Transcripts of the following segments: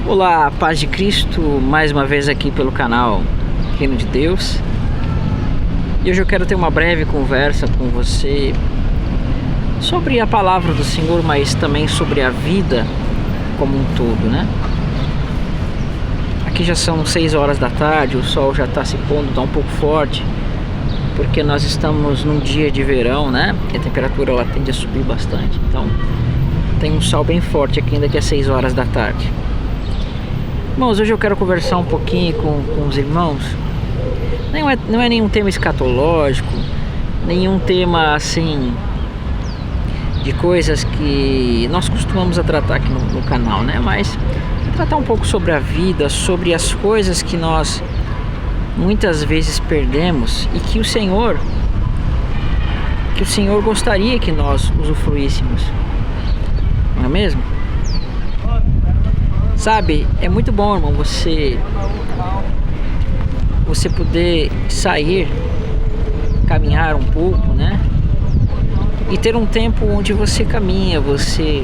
Olá, paz de Cristo, mais uma vez aqui pelo canal Reino de Deus. E hoje eu quero ter uma breve conversa com você sobre a palavra do Senhor, mas também sobre a vida como um todo, né? Aqui já são 6 horas da tarde, o sol já está se pondo, está um pouco forte, porque nós estamos num dia de verão, né? E a temperatura ela tende a subir bastante, então tem um sol bem forte aqui ainda que é 6 horas da tarde. Irmãos, hoje eu quero conversar um pouquinho com os irmãos. Não é nenhum tema escatológico, nenhum tema assim de coisas que nós costumamos a tratar aqui no canal, né? Mas tratar um pouco sobre a vida, sobre as coisas que nós muitas vezes perdemos e que o Senhor gostaria que nós usufruíssemos, não é mesmo? Sabe, é muito bom, irmão, você poder sair, caminhar um pouco, né? E ter um tempo onde você caminha, você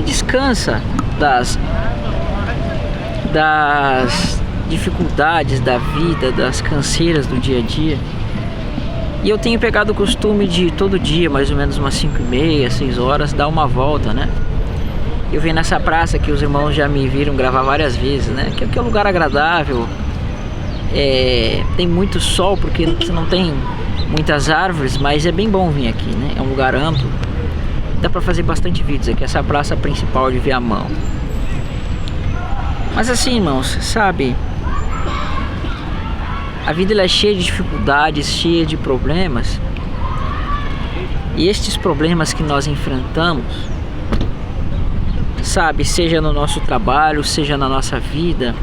descansa das dificuldades da vida, das canseiras do dia a dia. E eu tenho pegado o costume de todo dia, mais ou menos umas 5h30, 6 horas, dar uma volta, né? Eu venho nessa praça que os irmãos já me viram gravar várias vezes, né? Que é um lugar agradável, tem muito sol porque você não tem muitas árvores, mas é bem bom vir aqui, né? É um lugar amplo, dá pra fazer bastante vídeos aqui, essa praça principal de Viamão. Mas assim, irmãos, sabe, a vida ela é cheia de dificuldades, cheia de problemas, e estes problemas que nós enfrentamos, sabe, seja no nosso trabalho, seja na nossa vida,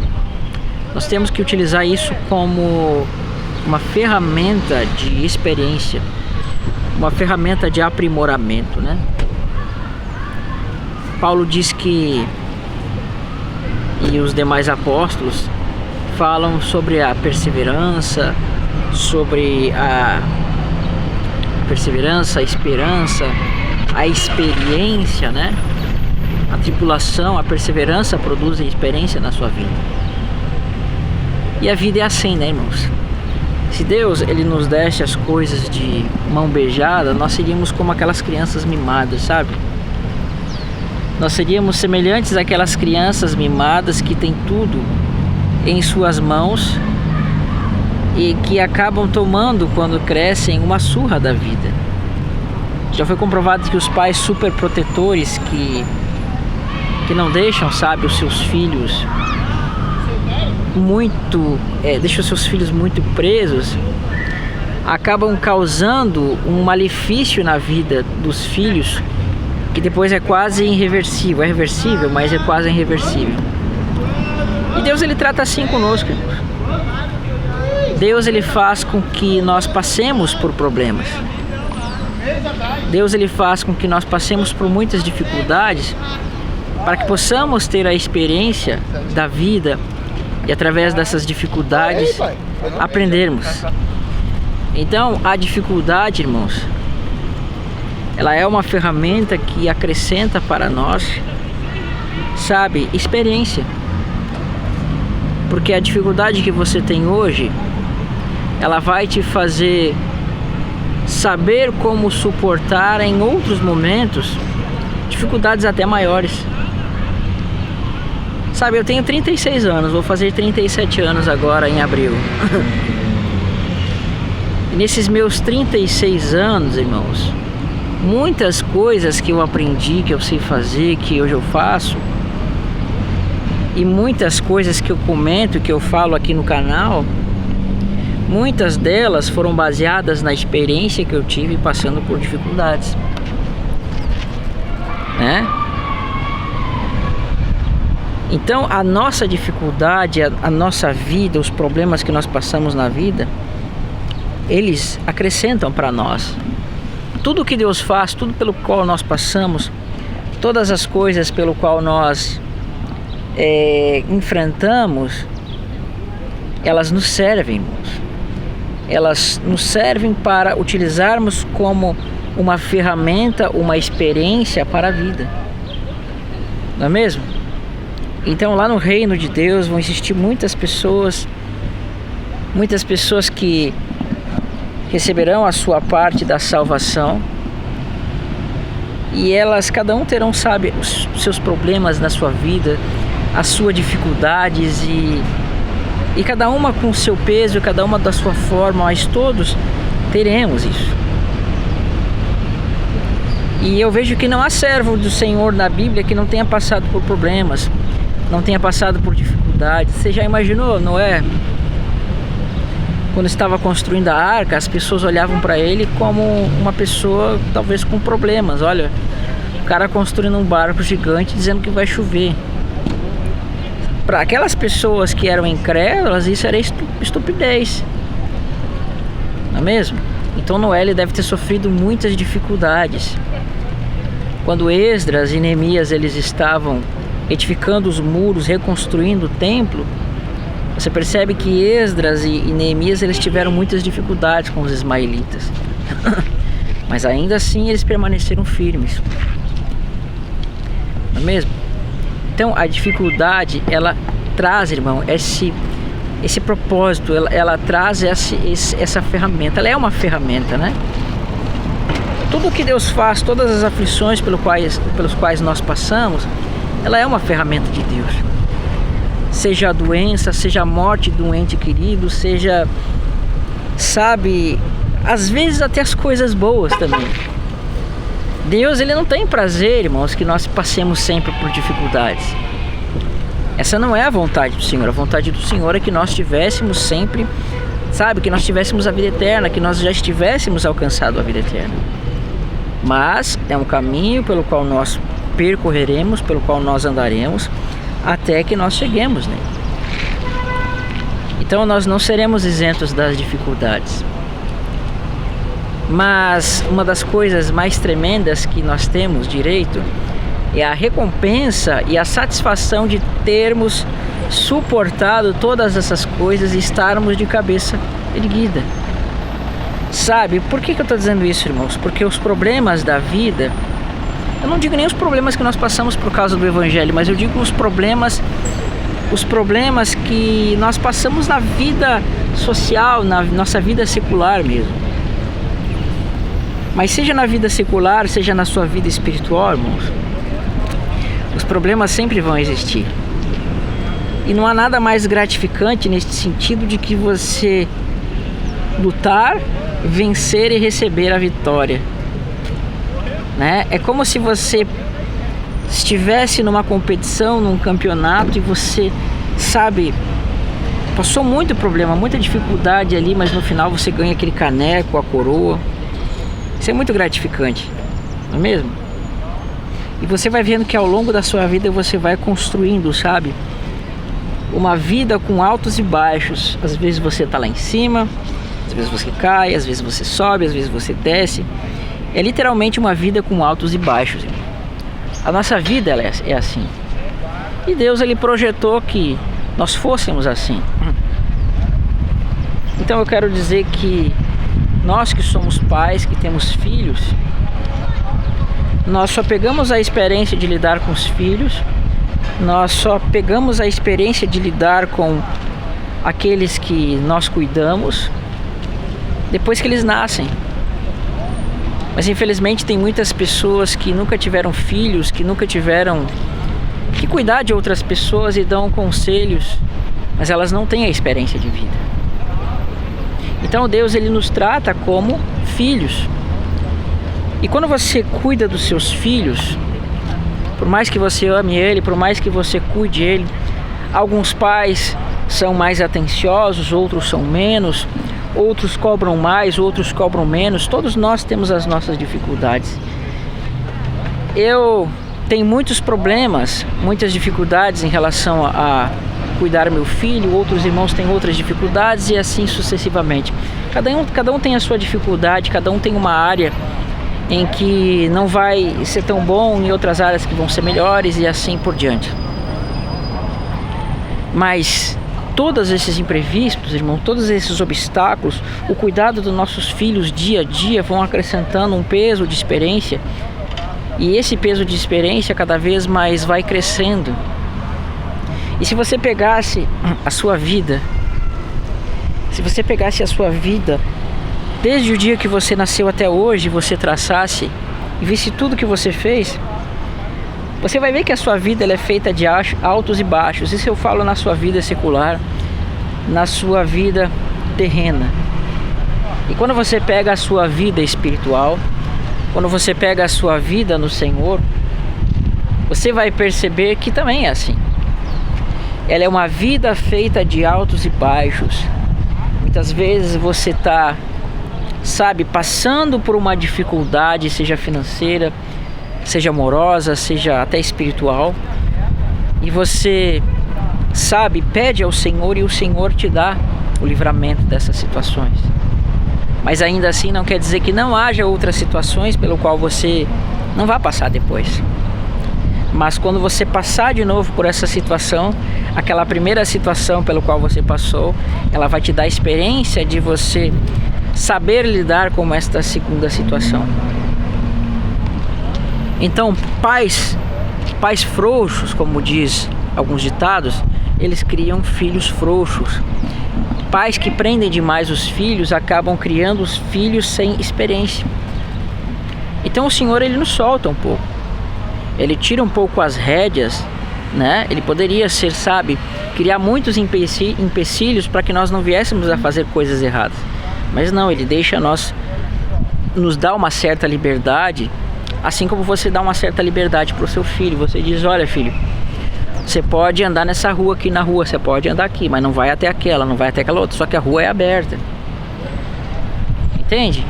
nós temos que utilizar isso como uma ferramenta de experiência, uma ferramenta de aprimoramento, né? Paulo diz que, e os demais apóstolos falam sobre a perseverança, a esperança, a experiência, né? A tribulação, a perseverança produzem experiência na sua vida. E a vida é assim, né, irmãos? Se Deus ele nos desse as coisas de mão beijada, nós seríamos como aquelas crianças mimadas, sabe? Nós seríamos semelhantes àquelas crianças mimadas que têm tudo em suas mãos e que acabam tomando, quando crescem, uma surra da vida. Já foi comprovado que os pais superprotetores que não deixam, sabe, os seus filhos deixam os seus filhos muito presos, acabam causando um malefício na vida dos filhos que depois é quase irreversível. É reversível, mas é quase irreversível. E Deus ele trata assim conosco, irmãos. Deus ele faz com que nós passemos por problemas. Deus ele faz com que nós passemos por muitas dificuldades para que possamos ter a experiência da vida e através dessas dificuldades aprendermos. Então a dificuldade, irmãos, ela é uma ferramenta que acrescenta para nós, sabe, experiência. Porque a dificuldade que você tem hoje, ela vai te fazer saber como suportar em outros momentos dificuldades até maiores. Sabe, eu tenho 36 anos, vou fazer 37 anos agora em abril. E nesses meus 36 anos, irmãos, muitas coisas que eu aprendi, que eu sei fazer, que hoje eu faço, e muitas coisas que eu comento, que eu falo aqui no canal, muitas delas foram baseadas na experiência que eu tive passando por dificuldades, né? Então a nossa dificuldade, a nossa vida, os problemas que nós passamos na vida, eles acrescentam para nós. Tudo que Deus faz, tudo pelo qual nós passamos, todas as coisas pelo qual nós enfrentamos, elas nos servem, irmãos. Elas nos servem para utilizarmos como uma ferramenta, uma experiência para a vida. Não é mesmo? Então lá no reino de Deus vão existir muitas pessoas que receberão a sua parte da salvação, e elas, cada um terão, sabe, os seus problemas na sua vida, as suas dificuldades, e cada uma com o seu peso, cada uma da sua forma, mas todos teremos isso. E eu vejo que não há servo do Senhor na Bíblia que não tenha passado por problemas, não tenha passado por dificuldades. Você já imaginou, Noé? Quando estava construindo a arca, as pessoas olhavam para ele como uma pessoa talvez com problemas. Olha, o cara construindo um barco gigante dizendo que vai chover. Para aquelas pessoas que eram incrédulas, isso era estupidez, não é mesmo? Então Noé, ele deve ter sofrido muitas dificuldades. Quando Esdras e Neemias, eles estavam edificando os muros, reconstruindo o templo, você percebe que Esdras e Neemias, eles tiveram muitas dificuldades com os ismaelitas. Mas ainda assim eles permaneceram firmes, não é mesmo? Então a dificuldade, ela traz, irmão, esse propósito, ela traz essa ferramenta. Ela é uma ferramenta, né? Tudo que Deus faz, todas as aflições pelos quais nós passamos, ela é uma ferramenta de Deus. Seja a doença, seja a morte de um ente querido, seja, sabe, às vezes até as coisas boas também. Deus, ele não tem prazer, irmãos, que nós passemos sempre por dificuldades. Essa não é a vontade do Senhor. A vontade do Senhor é que nós tivéssemos sempre, sabe, que nós tivéssemos a vida eterna, que nós já estivéssemos alcançado a vida eterna. Mas é um caminho pelo qual nós percorreremos, pelo qual nós andaremos, até que nós cheguemos, né? Então nós não seremos isentos das dificuldades. Mas uma das coisas mais tremendas que nós temos direito é a recompensa e a satisfação de termos suportado todas essas coisas e estarmos de cabeça erguida. Sabe, por que eu estou dizendo isso, irmãos? Porque os problemas da vida, eu não digo nem os problemas que nós passamos por causa do Evangelho, mas eu digo os problemas que nós passamos na vida social, na nossa vida secular mesmo. Mas seja na vida secular, seja na sua vida espiritual, irmãos, os problemas sempre vão existir. E não há nada mais gratificante nesse sentido de que você lutar, vencer e receber a vitória, né? É como se você estivesse numa competição, num campeonato, e você, sabe, passou muito problema, muita dificuldade ali, mas no final você ganha aquele caneco, a coroa. Isso é muito gratificante, não é mesmo? E você vai vendo que ao longo da sua vida você vai construindo, sabe, uma vida com altos e baixos. Às vezes você está lá em cima, às vezes você cai, às vezes você sobe, às vezes você desce. É literalmente uma vida com altos e baixos. A nossa vida, ela é assim. E Deus, ele projetou que nós fôssemos assim. Então eu quero dizer que nós que somos pais, que temos filhos, nós só pegamos a experiência de lidar com os filhos, nós só pegamos a experiência de lidar com aqueles que nós cuidamos depois que eles nascem. Mas infelizmente tem muitas pessoas que nunca tiveram filhos, que nunca tiveram que cuidar de outras pessoas e dão conselhos, mas elas não têm a experiência de vida. Então Deus, ele nos trata como filhos. E quando você cuida dos seus filhos, por mais que você ame ele, por mais que você cuide ele, alguns pais são mais atenciosos, outros são menos, outros cobram mais, outros cobram menos. Todos nós temos as nossas dificuldades. Eu tenho muitos problemas, muitas dificuldades em relação a cuidar do meu filho, outros irmãos têm outras dificuldades e assim sucessivamente. Cada um tem a sua dificuldade, cada um tem uma área em que não vai ser tão bom, em outras áreas que vão ser melhores e assim por diante. Mas todos esses imprevistos, irmão, todos esses obstáculos, o cuidado dos nossos filhos dia a dia vão acrescentando um peso de experiência, e esse peso de experiência cada vez mais vai crescendo. E se você pegasse a sua vida, desde o dia que você nasceu até hoje, você traçasse e visse tudo que você fez, você vai ver que a sua vida ela é feita de altos e baixos. Isso eu falo na sua vida secular, na sua vida terrena. E quando você pega a sua vida espiritual, quando você pega a sua vida no Senhor, você vai perceber que também é assim. Ela é uma vida feita de altos e baixos. Muitas vezes você está, passando por uma dificuldade, seja financeira, seja amorosa, seja até espiritual, e você, pede ao Senhor e o Senhor te dá o livramento dessas situações. Mas ainda assim não quer dizer que não haja outras situações pelo qual você não vai passar depois. Mas quando você passar de novo por essa situação, aquela primeira situação pelo qual você passou, ela vai te dar a experiência de você saber lidar com esta segunda situação. Então, pais frouxos, como diz alguns ditados, eles criam filhos frouxos. Pais que prendem demais os filhos acabam criando os filhos sem experiência. Então o Senhor, ele nos solta um pouco. Ele tira um pouco as rédeas, né? Ele poderia ser, criar muitos empecilhos para que nós não viéssemos a fazer coisas erradas. Mas não, ele deixa nos dá uma certa liberdade, assim como você dá uma certa liberdade para o seu filho. Você diz: olha, filho, você pode andar nessa rua aqui na rua, você pode andar aqui, mas não vai até aquela, não vai até aquela outra, só que a rua é aberta. Entende?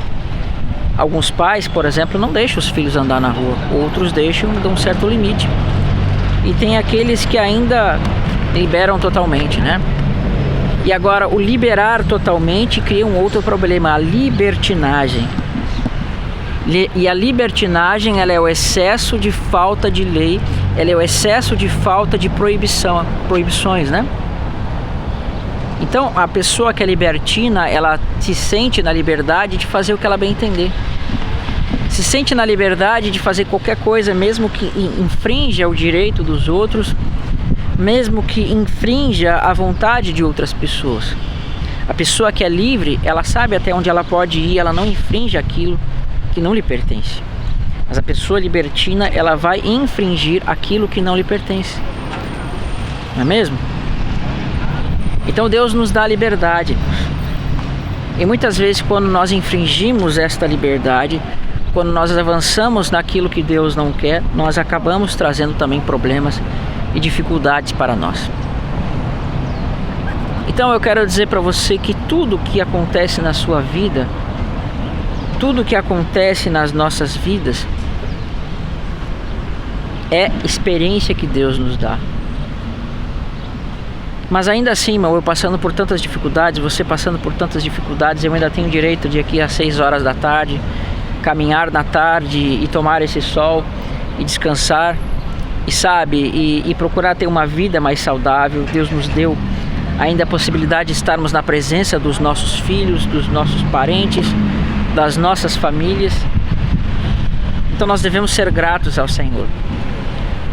Alguns pais, por exemplo, não deixam os filhos andar na rua, outros deixam, dão um certo limite. E tem aqueles que ainda liberam totalmente, né? E agora, o liberar totalmente cria um outro problema, a libertinagem. E a libertinagem, ela é o excesso de falta de lei, ela é o excesso de falta de proibições, né? Então, a pessoa que é libertina, ela se sente na liberdade de fazer o que ela bem entender. Se sente na liberdade de fazer qualquer coisa, mesmo que infrinja o direito dos outros, mesmo que infrinja a vontade de outras pessoas. A pessoa que é livre, ela sabe até onde ela pode ir, ela não infringe aquilo que não lhe pertence. Mas a pessoa libertina, ela vai infringir aquilo que não lhe pertence. Não é mesmo? Então Deus nos dá liberdade. E muitas vezes, quando nós infringimos esta liberdade, quando nós avançamos naquilo que Deus não quer, nós acabamos trazendo também problemas e dificuldades para nós. Então eu quero dizer para você que tudo que acontece na sua vida, tudo que acontece nas nossas vidas, é experiência que Deus nos dá. Mas ainda assim, eu passando por tantas dificuldades, você passando por tantas dificuldades, eu ainda tenho direito de aqui às 6 horas da tarde, caminhar na tarde e tomar esse sol e descansar, e procurar ter uma vida mais saudável. Deus nos deu ainda a possibilidade de estarmos na presença dos nossos filhos, dos nossos parentes, das nossas famílias. Então nós devemos ser gratos ao Senhor.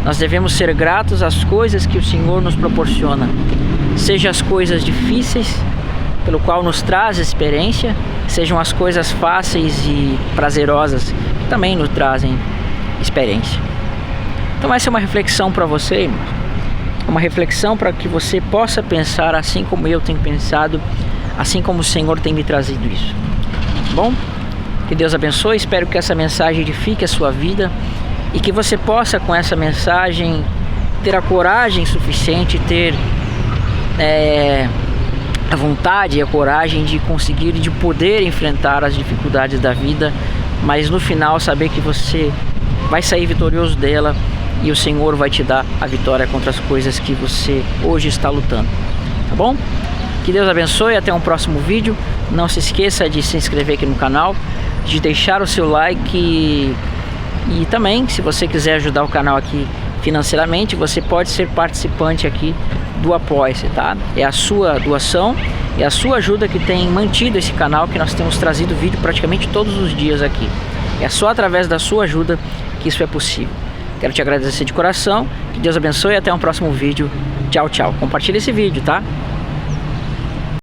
Nós devemos ser gratos às coisas que o Senhor nos proporciona, seja as coisas difíceis, pelo qual nos traz experiência, sejam as coisas fáceis e prazerosas, que também nos trazem experiência. Então essa é uma reflexão para você, irmão. Uma reflexão para que você possa pensar assim como eu tenho pensado, assim como o Senhor tem me trazido isso. Bom? Que Deus abençoe, espero que essa mensagem edifique a sua vida e que você possa, com essa mensagem, ter a coragem suficiente, ter a vontade e a coragem de conseguir, de poder enfrentar as dificuldades da vida, mas no final saber que você vai sair vitorioso dela e o Senhor vai te dar a vitória contra as coisas que você hoje está lutando, tá bom? Que Deus abençoe, até um próximo vídeo. Não se esqueça de se inscrever aqui no canal, de deixar o seu like e também, se você quiser ajudar o canal aqui financeiramente, você pode ser participante aqui do Apoia-se, tá? É a sua doação, é a sua ajuda que tem mantido esse canal, que nós temos trazido vídeo praticamente todos os dias aqui. É só através da sua ajuda que isso é possível. Quero te agradecer de coração. Que Deus abençoe e até um próximo vídeo. Tchau, tchau. Compartilha esse vídeo, tá?